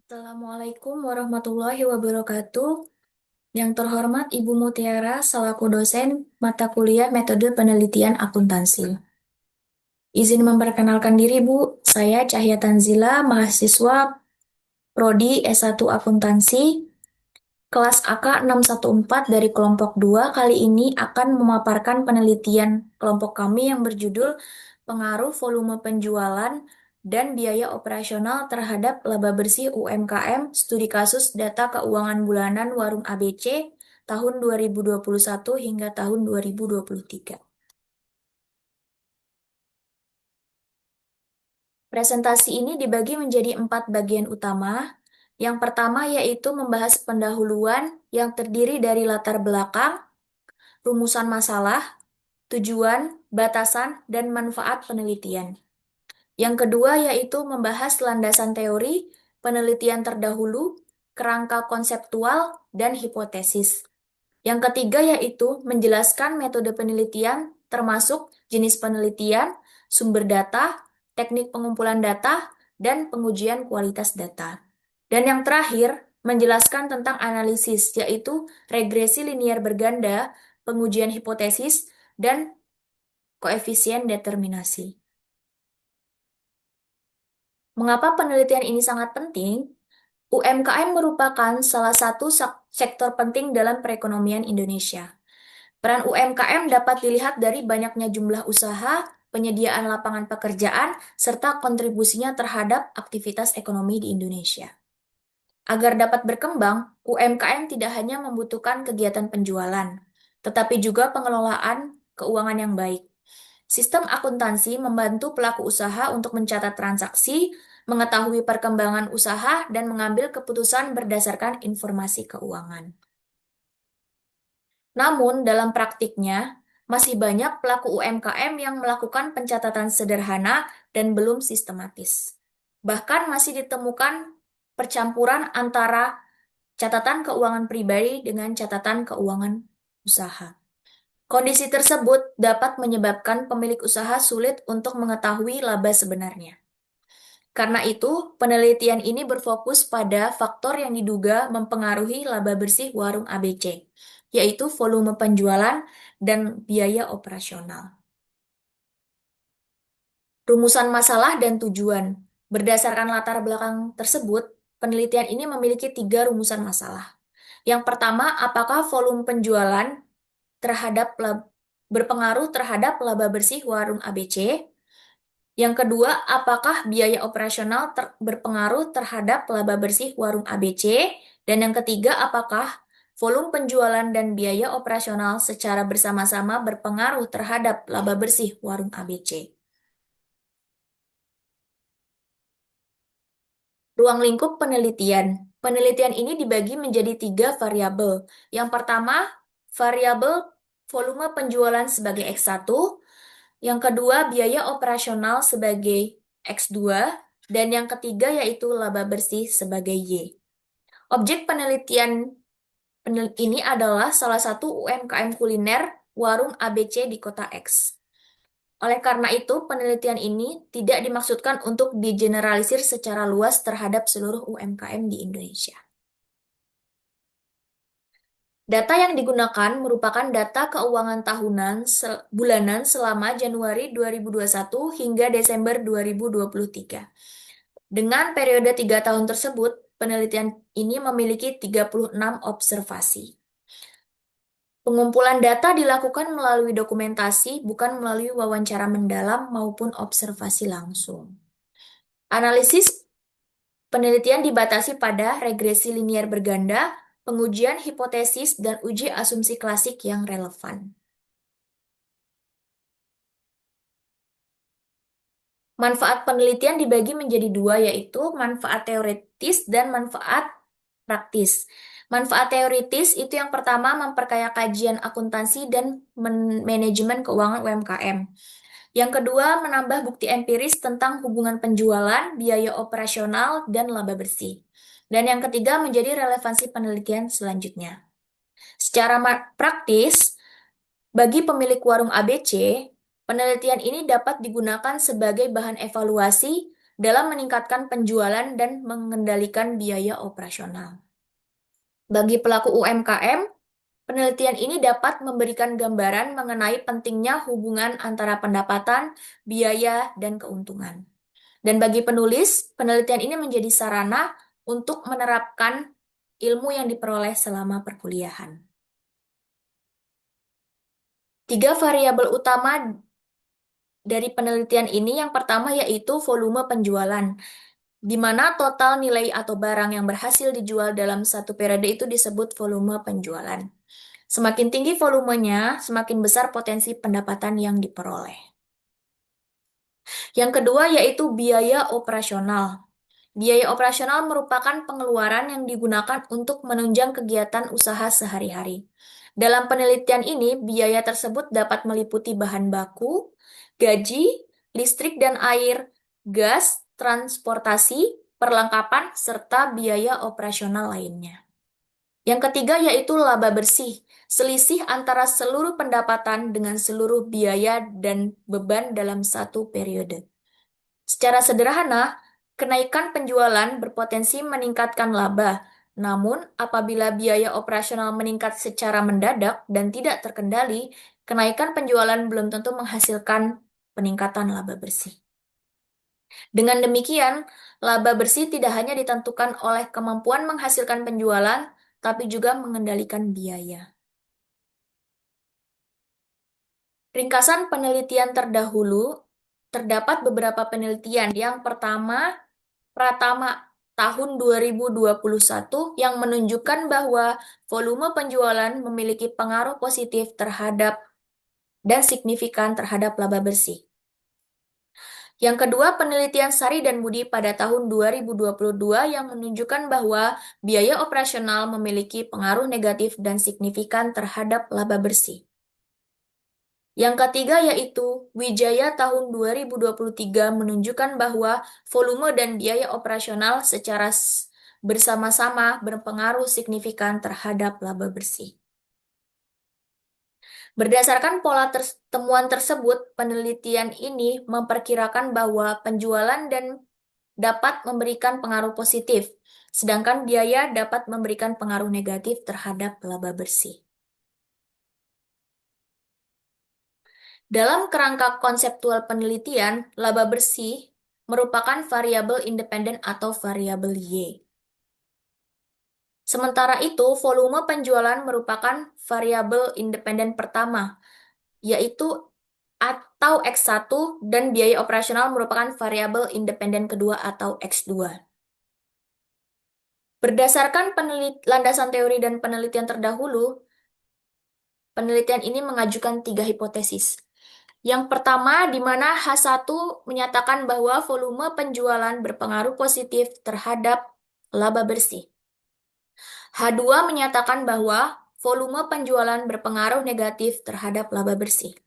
Assalamualaikum warahmatullahi wabarakatuh. Yang terhormat Ibu Mutiara selaku dosen mata kuliah Metode Penelitian Akuntansi. Izin memperkenalkan diri, Bu. Saya Cahya Tanzila, mahasiswa Prodi S1 Akuntansi, kelas AK 614 dari kelompok 2 kali ini akan memaparkan penelitian kelompok kami yang berjudul Pengaruh Volume Penjualan dan Biaya Operasional terhadap Laba Bersih UMKM Studi Kasus Data Keuangan Bulanan Warung ABC tahun 2021 hingga tahun 2023. Presentasi ini dibagi menjadi 4 bagian utama. Yang pertama yaitu membahas pendahuluan yang terdiri dari latar belakang, rumusan masalah, tujuan, batasan, dan manfaat penelitian. Yang kedua yaitu membahas landasan teori, penelitian terdahulu, kerangka konseptual, dan hipotesis. Yang ketiga yaitu menjelaskan metode penelitian termasuk jenis penelitian, sumber data, teknik pengumpulan data, dan pengujian kualitas data. Dan yang terakhir, menjelaskan tentang analisis, yaitu regresi linier berganda, pengujian hipotesis, dan koefisien determinasi. Mengapa penelitian ini sangat penting? UMKM merupakan salah satu sektor penting dalam perekonomian Indonesia. Peran UMKM dapat dilihat dari banyaknya jumlah usaha, penyediaan lapangan pekerjaan, serta kontribusinya terhadap aktivitas ekonomi di Indonesia. Agar dapat berkembang, UMKM tidak hanya membutuhkan kegiatan penjualan, tetapi juga pengelolaan keuangan yang baik. Sistem akuntansi membantu pelaku usaha untuk mencatat transaksi, mengetahui perkembangan usaha, dan mengambil keputusan berdasarkan informasi keuangan. Namun, dalam praktiknya, masih banyak pelaku UMKM yang melakukan pencatatan sederhana dan belum sistematis. Bahkan masih ditemukan percampuran antara catatan keuangan pribadi dengan catatan keuangan usaha. Kondisi tersebut dapat menyebabkan pemilik usaha sulit untuk mengetahui laba sebenarnya. Karena itu, penelitian ini berfokus pada faktor yang diduga mempengaruhi laba bersih warung ABC, yaitu volume penjualan dan biaya operasional. Rumusan masalah dan tujuan. Berdasarkan latar belakang tersebut, penelitian ini memiliki 3 rumusan masalah. Yang pertama, apakah volume penjualan berpengaruh terhadap laba bersih warung ABC? Yang kedua, apakah biaya operasional berpengaruh terhadap laba bersih warung ABC? Dan yang ketiga, apakah volume penjualan dan biaya operasional secara bersama-sama berpengaruh terhadap laba bersih warung ABC? Ruang lingkup penelitian. Penelitian ini dibagi menjadi 3 variabel. Yang pertama, variabel volume penjualan sebagai X1, yang kedua biaya operasional sebagai X2, dan yang ketiga yaitu laba bersih sebagai Y. Objek penelitian ini adalah salah satu UMKM kuliner warung ABC di kota X. Oleh karena itu, penelitian ini tidak dimaksudkan untuk digeneralisir secara luas terhadap seluruh UMKM di Indonesia. Data yang digunakan merupakan data keuangan tahunan bulanan selama Januari 2021 hingga Desember 2023. Dengan periode 3 tahun tersebut, penelitian ini memiliki 36 observasi. Pengumpulan data dilakukan melalui dokumentasi, bukan melalui wawancara mendalam maupun observasi langsung. Analisis penelitian dibatasi pada regresi linier berganda, pengujian hipotesis, dan uji asumsi klasik yang relevan. Manfaat penelitian dibagi menjadi 2, yaitu manfaat teoritis dan manfaat praktis. Manfaat teoritis itu yang pertama memperkaya kajian akuntansi dan manajemen keuangan UMKM. Yang kedua, menambah bukti empiris tentang hubungan penjualan, biaya operasional, dan laba bersih. Dan yang ketiga, menjadi relevansi penelitian selanjutnya. Secara praktis, bagi pemilik warung ABC, penelitian ini dapat digunakan sebagai bahan evaluasi dalam meningkatkan penjualan dan mengendalikan biaya operasional. Bagi pelaku UMKM, penelitian ini dapat memberikan gambaran mengenai pentingnya hubungan antara pendapatan, biaya, dan keuntungan. Dan bagi penulis, penelitian ini menjadi sarana untuk menerapkan ilmu yang diperoleh selama perkuliahan. 3 variabel utama dari penelitian ini yang pertama yaitu volume penjualan, di mana total nilai atau barang yang berhasil dijual dalam satu periode itu disebut volume penjualan. Semakin tinggi volumenya, semakin besar potensi pendapatan yang diperoleh. Yang kedua yaitu biaya operasional. Biaya operasional merupakan pengeluaran yang digunakan untuk menunjang kegiatan usaha sehari-hari. Dalam penelitian ini, biaya tersebut dapat meliputi bahan baku, gaji, listrik dan air, gas, transportasi, perlengkapan, serta biaya operasional lainnya. Yang ketiga yaitu laba bersih, selisih antara seluruh pendapatan dengan seluruh biaya dan beban dalam satu periode. Secara sederhana, kenaikan penjualan berpotensi meningkatkan laba. Namun, apabila biaya operasional meningkat secara mendadak dan tidak terkendali, kenaikan penjualan belum tentu menghasilkan peningkatan laba bersih. Dengan demikian, laba bersih tidak hanya ditentukan oleh kemampuan menghasilkan penjualan, tapi juga mengendalikan biaya. Ringkasan penelitian terdahulu, terdapat beberapa penelitian. Yang pertama, Pratama tahun 2021 yang menunjukkan bahwa volume penjualan memiliki pengaruh positif terhadap dan signifikan terhadap laba bersih. Yang kedua, penelitian Sari dan Budi pada tahun 2022 yang menunjukkan bahwa biaya operasional memiliki pengaruh negatif dan signifikan terhadap laba bersih. Yang ketiga yaitu Wijaya tahun 2023 menunjukkan bahwa volume dan biaya operasional secara bersama-sama berpengaruh signifikan terhadap laba bersih. Berdasarkan pola temuan tersebut, penelitian ini memperkirakan bahwa penjualan dan dapat memberikan pengaruh positif, sedangkan biaya dapat memberikan pengaruh negatif terhadap laba bersih. Dalam kerangka konseptual penelitian, laba bersih merupakan variabel independen atau variabel Y. Sementara itu, volume penjualan merupakan variabel independen pertama, yaitu atau X1, dan biaya operasional merupakan variabel independen kedua atau X2. Berdasarkan landasan teori dan penelitian terdahulu, penelitian ini mengajukan 3 hipotesis. Yang pertama, di mana H1 menyatakan bahwa volume penjualan berpengaruh positif terhadap laba bersih. H2 menyatakan bahwa volume penjualan berpengaruh negatif terhadap laba bersih.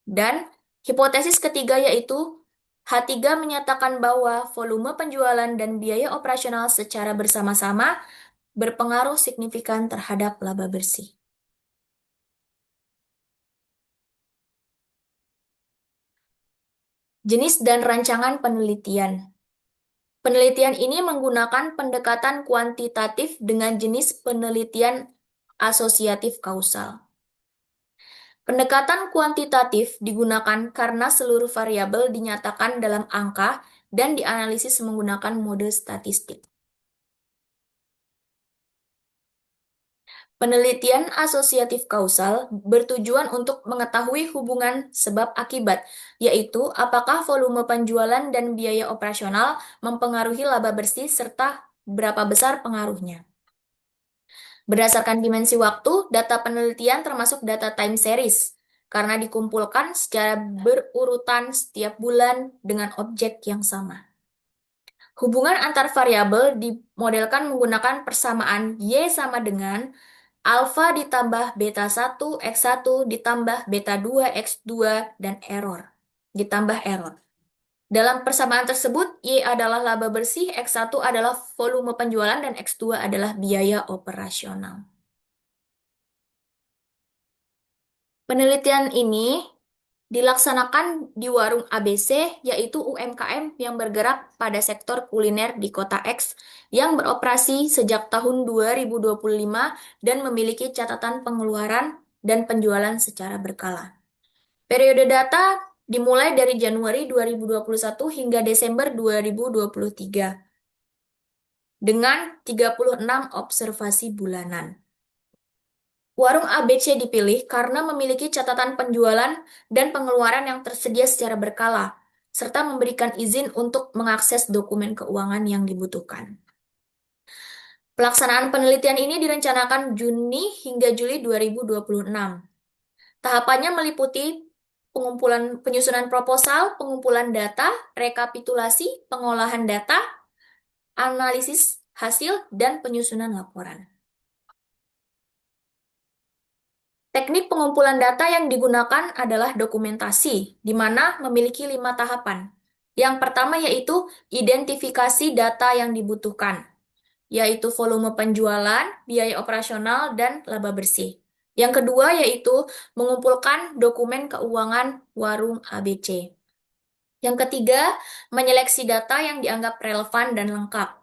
Dan hipotesis ketiga yaitu H3 menyatakan bahwa volume penjualan dan biaya operasional secara bersama-sama berpengaruh signifikan terhadap laba bersih. Jenis dan rancangan penelitian. Penelitian ini menggunakan pendekatan kuantitatif dengan jenis penelitian asosiatif kausal. Pendekatan kuantitatif digunakan karena seluruh variabel dinyatakan dalam angka dan dianalisis menggunakan mode statistik. Penelitian asosiatif kausal bertujuan untuk mengetahui hubungan sebab akibat, yaitu apakah volume penjualan dan biaya operasional mempengaruhi laba bersih serta berapa besar pengaruhnya. Berdasarkan dimensi waktu, data penelitian termasuk data time series, karena dikumpulkan secara berurutan setiap bulan dengan objek yang sama. Hubungan antar variabel dimodelkan menggunakan persamaan Y sama dengan alfa ditambah beta 1 X1 ditambah beta 2 X2 dan ditambah error. Dalam persamaan tersebut, Y adalah laba bersih, X1 adalah volume penjualan, dan X2 adalah biaya operasional. Penelitian ini Dilaksanakan di warung ABC, yaitu UMKM yang bergerak pada sektor kuliner di Kota X yang beroperasi sejak tahun 2025 dan memiliki catatan pengeluaran dan penjualan secara berkala. Periode data dimulai dari Januari 2021 hingga Desember 2023 dengan 36 observasi bulanan. Warung ABC dipilih karena memiliki catatan penjualan dan pengeluaran yang tersedia secara berkala, serta memberikan izin untuk mengakses dokumen keuangan yang dibutuhkan. Pelaksanaan penelitian ini direncanakan Juni hingga Juli 2026. Tahapannya meliputi penyusunan proposal, pengumpulan data, rekapitulasi, pengolahan data, analisis hasil, dan penyusunan laporan. Teknik pengumpulan data yang digunakan adalah dokumentasi, di mana memiliki 5 tahapan. Yang pertama yaitu identifikasi data yang dibutuhkan, yaitu volume penjualan, biaya operasional, dan laba bersih. Yang kedua yaitu mengumpulkan dokumen keuangan warung ABC. Yang ketiga, menyeleksi data yang dianggap relevan dan lengkap.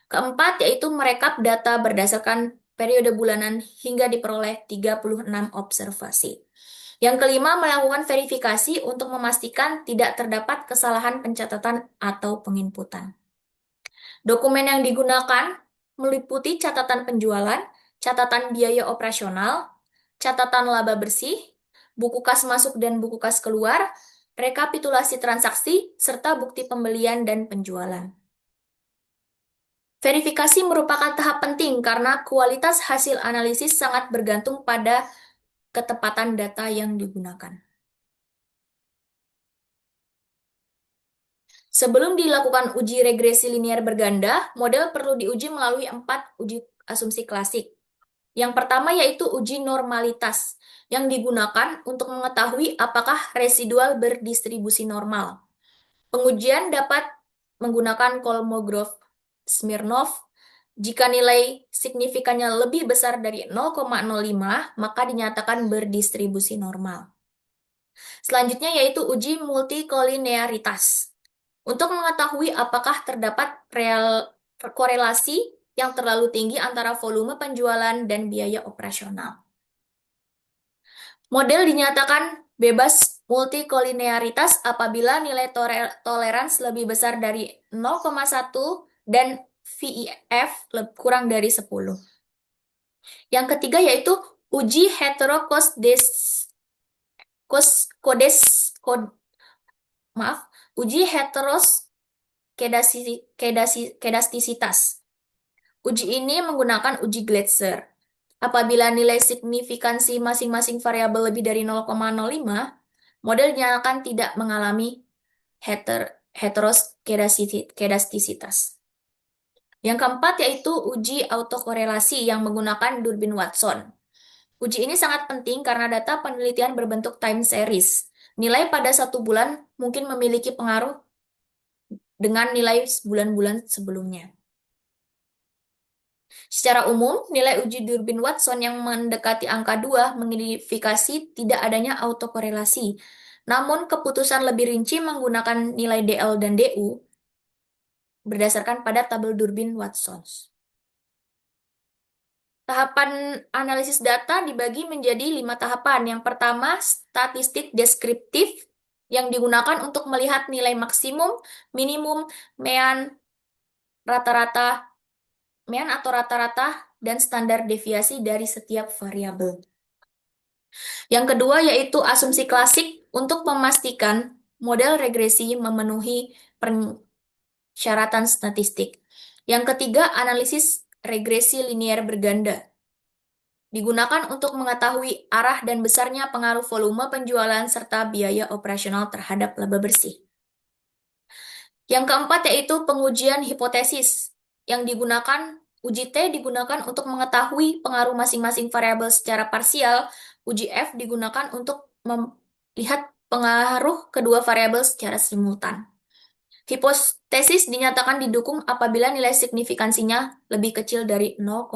Keempat, yaitu merekap data berdasarkan periode bulanan hingga diperoleh 36 observasi. Yang kelima, melakukan verifikasi untuk memastikan tidak terdapat kesalahan pencatatan atau penginputan. Dokumen yang digunakan meliputi catatan penjualan, catatan biaya operasional, catatan laba bersih, buku kas masuk dan buku kas keluar, rekapitulasi transaksi, serta bukti pembelian dan penjualan. Verifikasi merupakan tahap penting karena kualitas hasil analisis sangat bergantung pada ketepatan data yang digunakan. Sebelum dilakukan uji regresi linear berganda, model perlu diuji melalui 4 uji asumsi klasik. Yang pertama yaitu uji normalitas, yang digunakan untuk mengetahui apakah residual berdistribusi normal. Pengujian dapat menggunakan Kolmogorov-Smirnov. Jika nilai signifikannya lebih besar dari 0,05, maka dinyatakan berdistribusi normal. Selanjutnya yaitu uji multikolinearitas. Untuk mengetahui apakah terdapat korelasi yang terlalu tinggi antara volume penjualan dan biaya operasional. Model dinyatakan bebas multikolinearitas apabila nilai tolerans lebih besar dari 0,1 dan VIF kurang dari 10. Yang ketiga yaitu uji heteroskedastisitas. Uji ini menggunakan uji Gletser. Apabila nilai signifikansi masing-masing variabel lebih dari 0,05, model dinyatakan tidak mengalami heteroskedastisitas. Yang keempat yaitu uji autokorelasi yang menggunakan durbin Watson. Uji ini sangat penting karena data penelitian berbentuk time series. Nilai pada 1 bulan mungkin memiliki pengaruh dengan nilai bulan-bulan sebelumnya. Secara umum, nilai uji durbin Watson yang mendekati angka 2 mengindikasi tidak adanya autokorelasi. Namun, keputusan lebih rinci menggunakan nilai DL dan DU berdasarkan pada tabel durbin Watson. Tahapan analisis data dibagi menjadi 5 tahapan. Yang pertama, statistik deskriptif yang digunakan untuk melihat nilai maksimum, minimum, mean, rata-rata, mean atau rata-rata, dan standar deviasi dari setiap variabel. Yang kedua yaitu asumsi klasik untuk memastikan model regresi memenuhi persyaratan statistik. Yang ketiga, analisis regresi linear berganda. Digunakan untuk mengetahui arah dan besarnya pengaruh volume penjualan serta biaya operasional terhadap laba bersih. Yang keempat yaitu pengujian hipotesis. Yang digunakan, uji T digunakan untuk mengetahui pengaruh masing-masing variabel secara parsial. Uji F digunakan untuk melihat pengaruh kedua variabel secara simultan. Hipotesis dinyatakan didukung apabila nilai signifikansinya lebih kecil dari 0,05.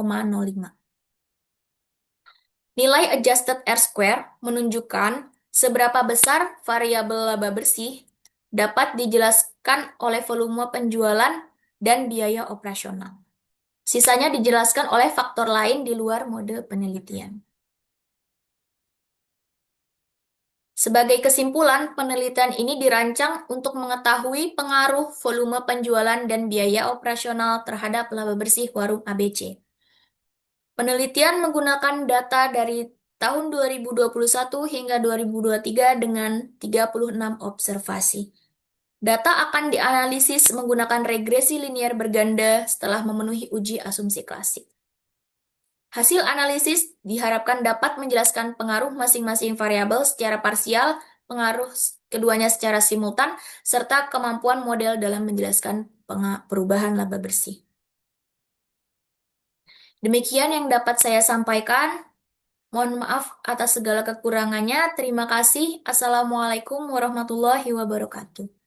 Nilai adjusted R-square menunjukkan Seberapa besar variabel laba bersih dapat dijelaskan oleh volume penjualan dan biaya operasional. Sisanya dijelaskan oleh faktor lain di luar mode penelitian. Sebagai kesimpulan, penelitian ini dirancang untuk mengetahui pengaruh volume penjualan dan biaya operasional terhadap laba bersih warung ABC. Penelitian menggunakan data dari tahun 2021 hingga 2023 dengan 36 observasi. Data akan dianalisis menggunakan regresi linier berganda setelah memenuhi uji asumsi klasik. Hasil analisis diharapkan dapat menjelaskan pengaruh masing-masing variabel secara parsial, pengaruh keduanya secara simultan, serta kemampuan model dalam menjelaskan perubahan laba bersih. Demikian yang dapat saya sampaikan. Mohon maaf atas segala kekurangannya. Terima kasih. Assalamualaikum warahmatullahi wabarakatuh.